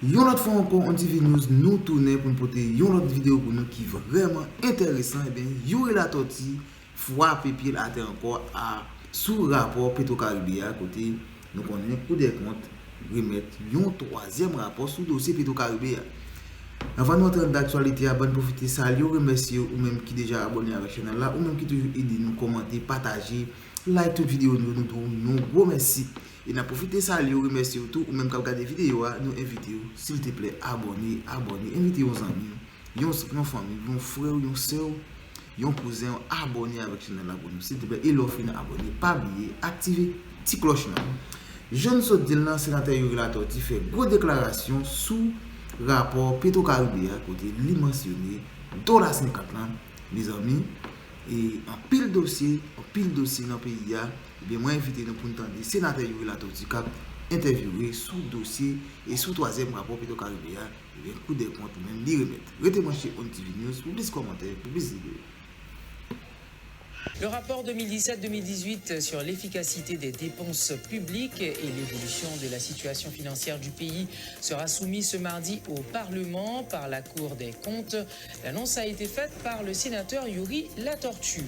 Yon autre fois encore, on TV News, nous tourner pour nous porter une autre vidéo pour nous qui est vraiment intéressant. Et bien, Yuri la tortue frappe pied à terre encore à sous rapport Petro-Caribéa côté nous connaissons coup des comptes remettre un troisième rapport sous dossier Petro-Caribéa. Avant de entrer dans l'actualité, à bonne profiter, salut, remercier ou même qui déjà abonné à la chaîne là, ou même qui toujours aidé nous commenter, partager, like toute vidéo, nous gros merci. Et n'a profité salut, remercier tout, ou même quand vous regardez la vidéo, nous invitez, s'il te plaît, abonnez, invitez vos amis, yon famille, yon frère, yon soeur, yon cousin, abonnez avec la chaîne là pour nous, s'il te plaît, et l'offre abonner, pas oublier, activer petit cloche là. Jeune Sot-Dillan, sénateur Yuri Latortue, fait gros déclaration sous rapport Petro-Caribéa côté li mentionné dans la 50 ans, mes amis, et en pile dossier dans le pays, bien moi invité nous pour entendre sénateur Yuri Latortue qui a interviewé sous dossier et sous troisième rapport Petro-Caribéa, et bien coup de compte ou même l'y remettre. Restez chez On TV News pour plus de commentaires, pour plus d'idées. Le rapport 2017-2018 sur l'efficacité des dépenses publiques et l'évolution de la situation financière du pays sera soumis ce mardi au Parlement par la Cour des comptes. L'annonce a été faite par le sénateur Yuri Latortue.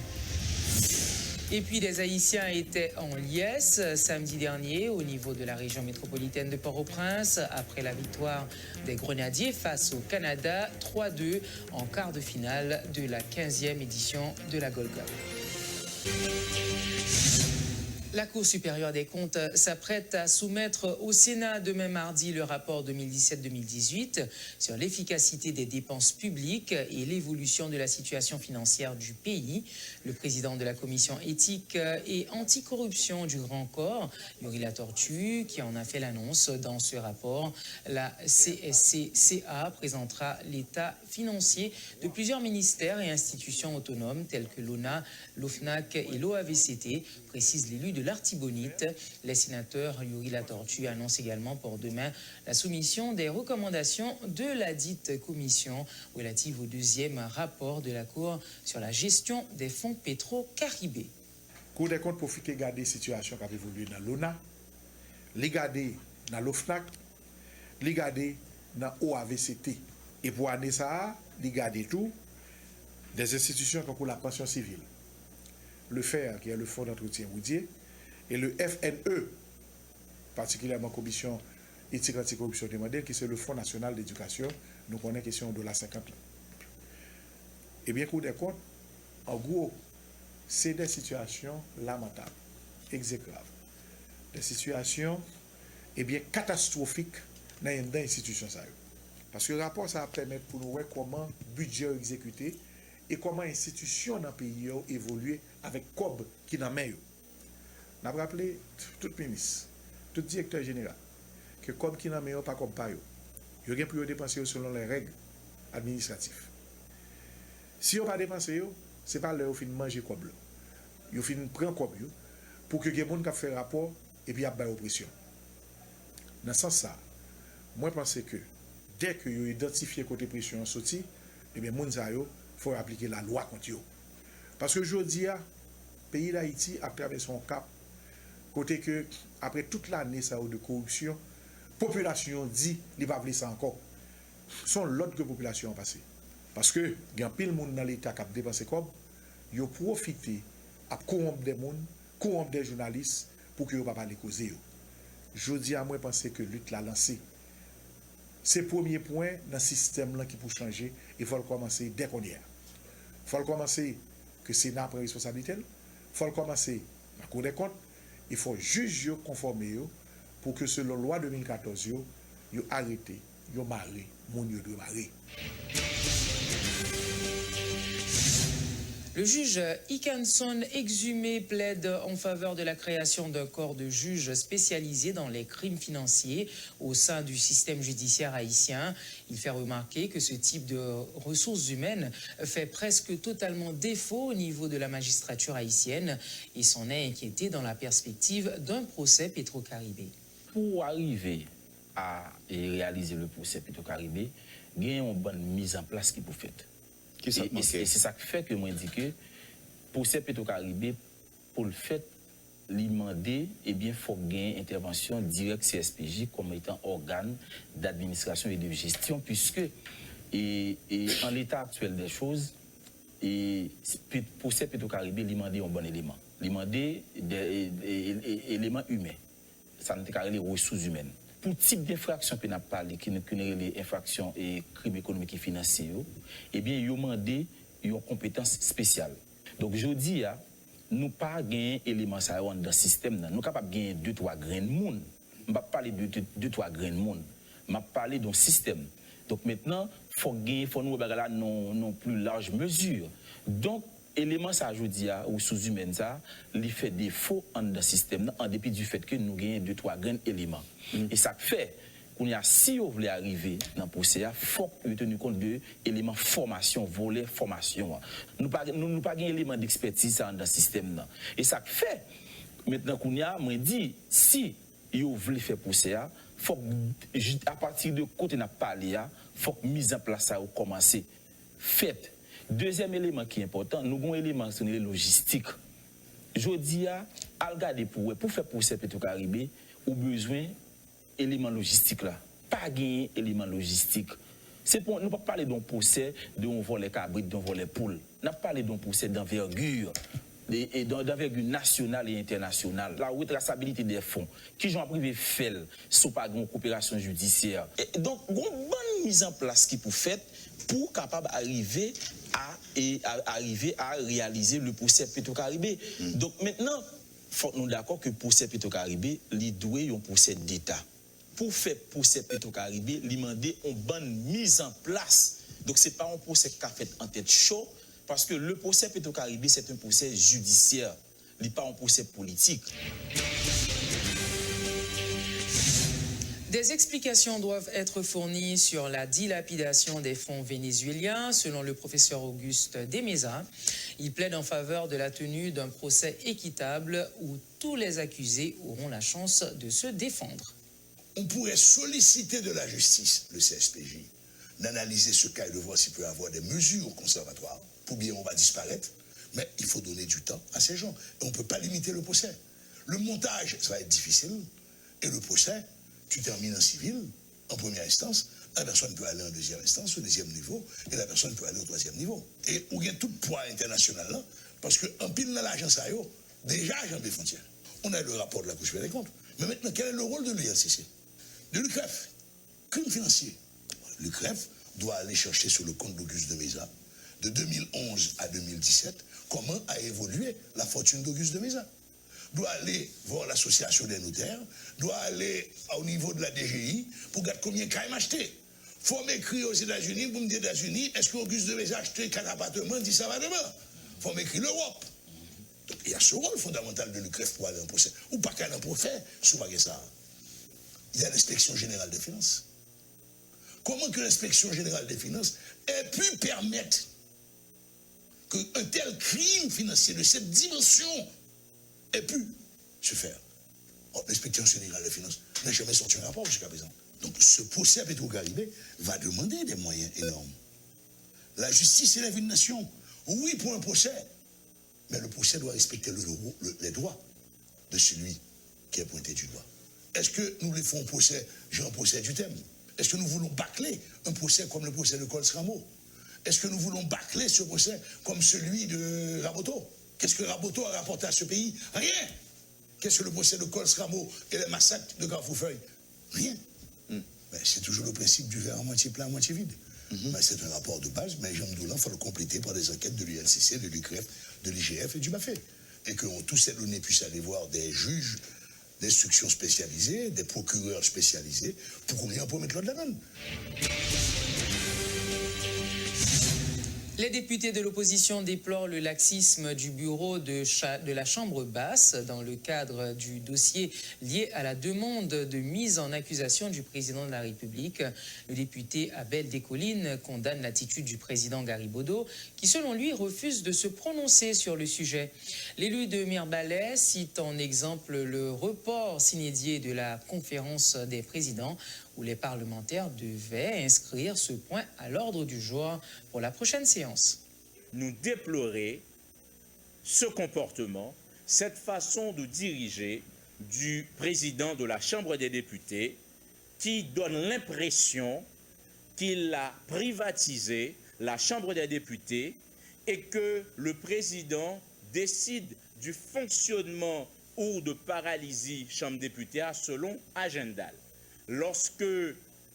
Et puis les Haïtiens étaient en liesse samedi dernier au niveau de la région métropolitaine de Port-au-Prince après la victoire des Grenadiers face au Canada 3-2 en quart de finale de la 15e édition de la Gold Cup. La Cour supérieure des comptes s'apprête à soumettre au Sénat demain mardi le rapport 2017-2018 sur l'efficacité des dépenses publiques et l'évolution de la situation financière du pays. Le président de la commission éthique et anticorruption du Grand Corps, Yuri Latortue, qui en a fait l'annonce dans ce rapport, la CSCCA présentera l'état financier de plusieurs ministères et institutions autonomes tels que l'ONA, l'OFNAC et l'OAVCT, précise l'élu de l'Artibonite. Les sénateurs Yuri Latortue annoncent également pour demain la soumission des recommandations de la dite commission relative au deuxième rapport de la Cour sur la gestion des fonds Petro-Caribé. Cour des comptes profite de garder la situation qui a évolué dans l'ONA, les garder dans l'OFNAC, les garder dans l'OAVCT. Et pour année ça, les garder tout des institutions comme la pension civile, le FER, qui est le Fonds d'entretien routier, et le FNE, particulièrement Commission éthique anticorruption des modèles, qui c'est le Fonds national d'éducation, nous connaissons question de la 50 ans. Eh bien, Cour des comptes, en gros, c'est des situations lamentables, exécrables, des situations eh bien, catastrophiques dans les institutions. Parce que le rapport, ça va permettre pour nous voir comment le budget est exécuté et comment l'institution dans le pays évolue avec COB qui dans main. Nous avons rappelé tout ministre, tout directeur général, que COB qui dans main pas comme pas. Il y a pour dépenser selon les règles administratives. Si on pas dépenser, ce n'est pas leur fin de manger COB. Ils fin prendre COB pour que les gens qui fait rapport et puis y a une oppression. Dans ce sens, moi je pense que dès que vous identifiez côté pression sorti, eh bien les gens faut appliquer la loi contre eux. Parce que aujourd'hui, le pays d'Haïti a traversé son cap, côté que, après toute l'année de corruption, la population dit qu'il ne va pas ça encore. Son l'autre que la population a passé. Parce que, il y a pile de monde dans l'État qui a dépensé comme, ils ont profité à corrompre des gens, corrompre des journalistes pour que ne pas parler causer. Je dis à moi, penser que lutte l'a lancé. C'est le premier point dans le système qui peut changer. Il faut le commencer dès qu'on y est. Il faut le commencer que le Sénat prenne responsabilité. Il faut le commencer la Cour des comptes. Il faut juger conformer pour que selon la loi 2014, ils arrêtent, ils marrent, mon Dieu de marrer. Le juge Ikanson Exumé plaide en faveur de la création d'un corps de juges spécialisé dans les crimes financiers au sein du système judiciaire haïtien. Il fait remarquer que ce type de ressources humaines fait presque totalement défaut au niveau de la magistrature haïtienne et s'en est inquiété dans la perspective d'un procès Petro-Caribé. Pour arriver à réaliser le procès Petro-Caribé, il y a une bonne mise en place qui peut faire. Et c'est ça qui fait que moi dis que pour ces Petro-Caribé, pour le fait, demander, eh bien, il faut gagner intervention directe CSPJ comme étant organe d'administration et de gestion, puisque en l'état actuel des choses, pour ces Petro-Caribé, il demande un bon élément. Il demande des éléments humains. Ça ne pas les ressources humaines. Pour type d'infraction que nous avons parlé, qui sont les infractions et crimes économiques et financiers, eh bien, ils ont demandé une compétence spéciale. Donc, je dis, nous pas gagner élément ça dans le système. Nous sommes capables de gagner 2-3 grains de monde. Je ne vais pas parler de 2-3 grains de monde. Je vais parler d'un système. Donc maintenant, il faut nous regarder là non plus large mesure. Donc, élément ça, je dis, aux sous-humaines, ça, il fait défaut dans le système, en dépit du fait que nous gagnons 2-3 grains d'éléments. Et ça fait qu'on y a, si vous voulez arriver dans le procès, il faut tenir compte de l'élément formation, volet formation. Nous n'avons pas gagné élément d'expertise dans le système. Et ça fait, maintenant qu'on y a, moi dit, si vous voulez faire procès, faut à partir de côté n'a parlé, faut que mise en place ça commencer. Fait. Deuxième élément qui est important, nous avons un élément sur les logistiques. Je dis à regarder pour faire procès Petro-Caribé, au besoin élément logistique là. Pas gagner élément logistique. C'est pour nous pas parler d'un procès d'un volet cabrit, d'un volet poule. Nous parlé d'un procès d'envergure. Et d'envergure nationale et internationale. La retraçabilité des fonds, qui j'en privé fait, sous pas une coopération judiciaire. Et donc, une bonne mise en place qui peut faire pour capable d'arriver à réaliser le procès Petro-Caribé. Donc maintenant, faut nous d'accord que le procès Petro-Caribé, il doit un procès d'État. Pour faire procès Petro-Caribé, il demande une bonne mise en place. Donc c'est pas un procès qui a fait en tête chaud. Parce que le procès Petro-Caribé, c'est un procès judiciaire, il n'est pas un procès politique. Des explications doivent être fournies sur la dilapidation des fonds vénézuéliens, selon le professeur Auguste Demeza. Il plaide en faveur de la tenue d'un procès équitable où tous les accusés auront la chance de se défendre. On pourrait solliciter de la justice, le CSPJ, d'analyser ce cas et de voir s'il peut y avoir des mesures conservatoires. Ou bien on va disparaître, mais il faut donner du temps à ces gens. Et on ne peut pas limiter le procès. Le montage, ça va être difficile. Et le procès, tu termines en civil, en première instance, la personne peut aller en deuxième instance, au deuxième niveau, et la personne peut aller au troisième niveau. Et où il y a tout le poids international là, parce qu'en pile dans l'agence à eux, déjà agent des frontières. On a le rapport de la Cour supérieure des comptes. Mais maintenant, quel est le rôle de l'URCC? De l'UCREF. Crime financier. L'UCREF doit aller chercher sur le compte d'Auguste Demeza, de 2011 à 2017, comment a évolué la fortune d'Auguste Demeza. Doit aller voir l'association des notaires, doit aller au niveau de la DGI pour regarder combien il a acheté. Il faut m'écrire aux États-Unis, vous me dites États-Unis, est-ce qu'Auguste Demeza a acheté 4 appartements, dit ça va demain. Il faut m'écrire l'Europe. Donc il y a ce rôle fondamental de l'UCREF pour aller en procès. Ou pas qu'elle en procès, souvent ça. Il y a l'inspection générale des finances. Comment que l'inspection générale des finances ait pu permettre qu'un tel crime financier de cette dimension ait pu se faire? L'inspection générale des finances n'a jamais sorti un rapport jusqu'à présent. Donc ce procès à Petro-Caribé va demander des moyens énormes. La justice élève une nation. Oui, pour un procès, mais le procès doit respecter les droits de celui qui est pointé du doigt. Est-ce que nous les faisons procès, j'ai un procès du thème? Est-ce que nous voulons bâcler un procès comme le procès de Cols-Rameau? Est-ce que nous voulons bâcler ce procès comme celui de Raboteau? Qu'est-ce que Raboteau a rapporté à ce pays? Rien. Qu'est-ce que le procès de Cols-Rameau et les massacres de Carrefour-Feuille? Rien. Mais c'est toujours le principe du verre à moitié plein, à moitié vide. Mais c'est un rapport de base, mais Jean Mdoulan, il faut le compléter par des enquêtes de l'ULCC, de l'UCREF, de l'IGF et du BAFE. Et que tous ces données puissent aller voir des juges d'instruction spécialisés, des procureurs spécialisés, pour qu'on ait un peu mettre l'ordre de la donne. Les députés de l'opposition déplorent le laxisme du bureau de la Chambre basse dans le cadre du dossier lié à la demande de mise en accusation du président de la République. Le député Abel Descollines condamne l'attitude du président Garibodo qui, selon lui, refuse de se prononcer sur le sujet. L'élu de Mirbalais cite en exemple le report sine-die de la conférence des présidents où les parlementaires devaient inscrire ce point à l'ordre du jour pour la prochaine séance. Nous déplorer ce comportement, cette façon de diriger du président de la Chambre des députés qui donne l'impression qu'il a privatisé la Chambre des députés et que le président décide du fonctionnement ou de paralysie Chambre des députés selon agenda. Lorsque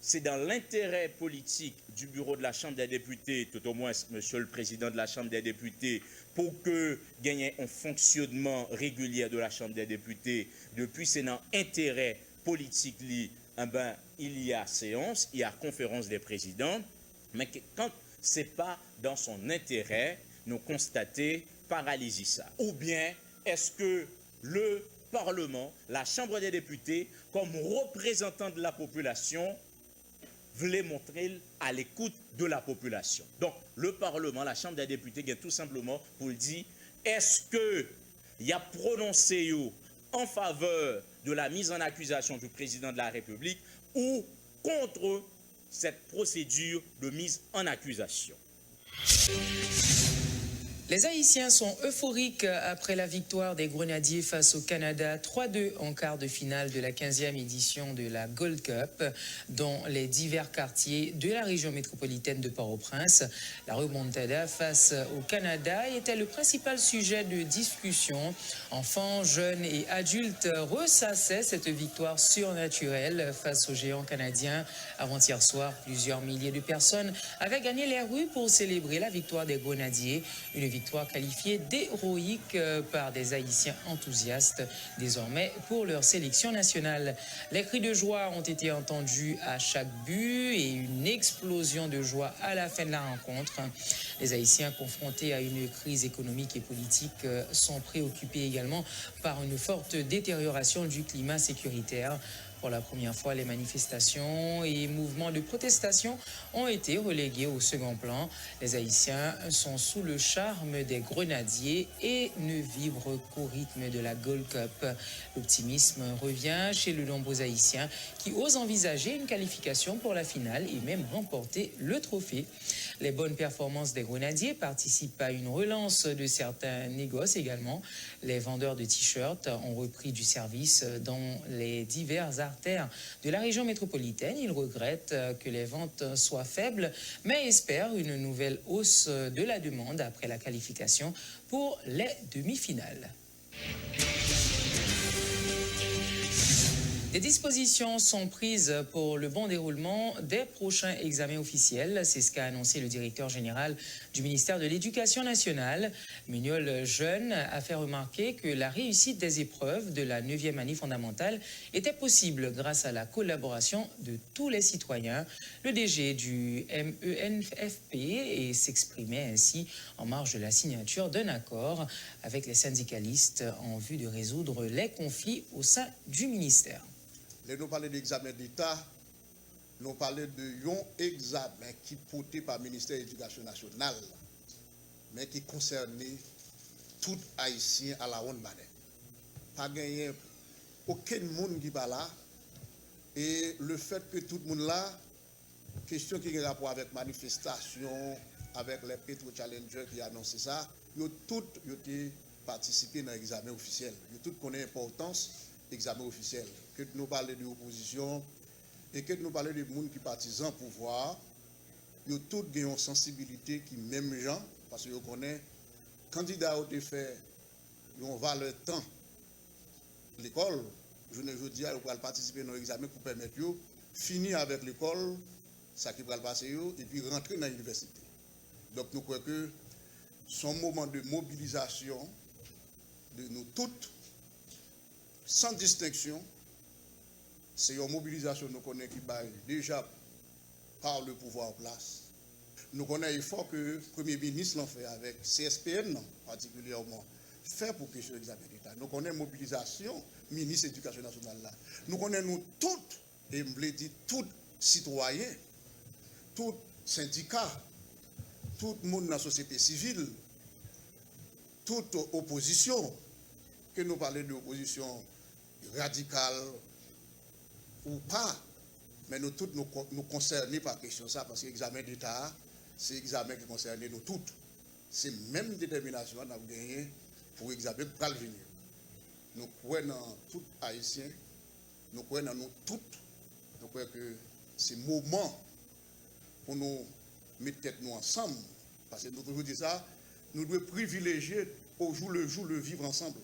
c'est dans l'intérêt politique du bureau de la Chambre des députés, tout au moins, monsieur le président de la Chambre des députés, pour que gagne un fonctionnement régulier de la Chambre des députés, depuis c'est dans l'intérêt politique, il y a séance, il y a conférence des présidents, mais quand ce n'est pas dans son intérêt, nous constatons paralysie ça. Ou bien, est-ce que le Parlement, la Chambre des députés, comme représentant de la population, voulait montrer à l'écoute de la population. Donc, le Parlement, la Chambre des députés, vient tout simplement pour dire, est-ce qu'il y a prononcé en faveur de la mise en accusation du président de la République ou contre cette procédure de mise en accusation? Les Haïtiens sont euphoriques après la victoire des Grenadiers face au Canada 3-2 en quart de finale de la 15e édition de la Gold Cup dans les divers quartiers de la région métropolitaine de Port-au-Prince. La remontada face au Canada était le principal sujet de discussion. Enfants, jeunes et adultes ressassaient cette victoire surnaturelle face aux géants canadiens. Avant-hier soir, plusieurs milliers de personnes avaient gagné les rues pour célébrer la victoire des Grenadiers. Une victoire qualifiée d'héroïque par des Haïtiens enthousiastes désormais pour leur sélection nationale. Les cris de joie ont été entendus à chaque but et une explosion de joie à la fin de la rencontre. Les Haïtiens confrontés à une crise économique et politique sont préoccupés également par une forte détérioration du climat sécuritaire. Pour la première fois, les manifestations et mouvements de protestation ont été relégués au second plan. Les Haïtiens sont sous le charme des Grenadiers et ne vibrent qu'au rythme de la Gold Cup. L'optimisme revient chez de nombreux Haïtiens qui osent envisager une qualification pour la finale et même remporter le trophée. Les bonnes performances des Grenadiers participent à une relance de certains négoces également. Les vendeurs de t-shirts ont repris du service dans les divers artères de la région métropolitaine. Ils regrettent que les ventes soient faibles, mais espèrent une nouvelle hausse de la demande après la qualification pour les demi-finales. Des dispositions sont prises pour le bon déroulement des prochains examens officiels. C'est ce qu'a annoncé le directeur général du ministère de l'Éducation nationale. Mugnol Jeune a fait remarquer que la réussite des épreuves de la 9e année fondamentale était possible grâce à la collaboration de tous les citoyens. Le DG du MENFP s'exprimait ainsi en marge de la signature d'un accord avec les syndicalistes en vue de résoudre les conflits au sein du ministère. Nous parlons d'examen d'État, nous parlons de un examen qui porté par le ministère de l'Éducation nationale, mais qui concernait tout Haïtien à la ronde manière. Pas gagné aucun monde qui va là, et le fait que tout le monde là, question qui a rapport avec manifestation, avec les Petro Challengers qui annoncent ça, ils ont tous participé dans l'examen officiel. Ils ont tous connaissent l'importance de l'examen officiel. Que nous parlons de l'opposition et que nous parlons des gens qui partisans pouvoir, ils ont tous une sensibilité qui même gens, parce que vous connaissez, candidat ont fait, ils ont valeur temps. L'école, je ne veux dire, ils vont participer dans l'examen pour permettre de finir avec l'école, ça qui va passer, et puis rentrer dans l'université. Donc nous croyons que son moment de mobilisation de nous toutes, sans distinction, c'est une mobilisation nous connaissons qui va déjà par le pouvoir en place. Nous connaissons l'effort que le Premier ministre l'a fait avec CSPN particulièrement, fait pour que ce examen d'État. Nous connaissons la mobilisation ministre de l'Éducation nationale là. Nous connaissons nous toutes, et je l'ai dit, tous citoyens, tous syndicats, tout le monde dans la société civile, toute opposition, que nous parlons d'opposition radicale ou pas, mais nous tous nous concernés par la question ça, parce que l'examen d'État, c'est l'examen qui concerne nous toutes. C'est même détermination qu'on a gagné pour l'examen pour le venir. nous croyons dans tout Haïtien, nous croyons dans nous toutes, nous croyons que c'est le moment pour nous mettre tête nous ensemble, parce que nous toujours dit ça, nous devons privilégier au jour le vivre ensemble.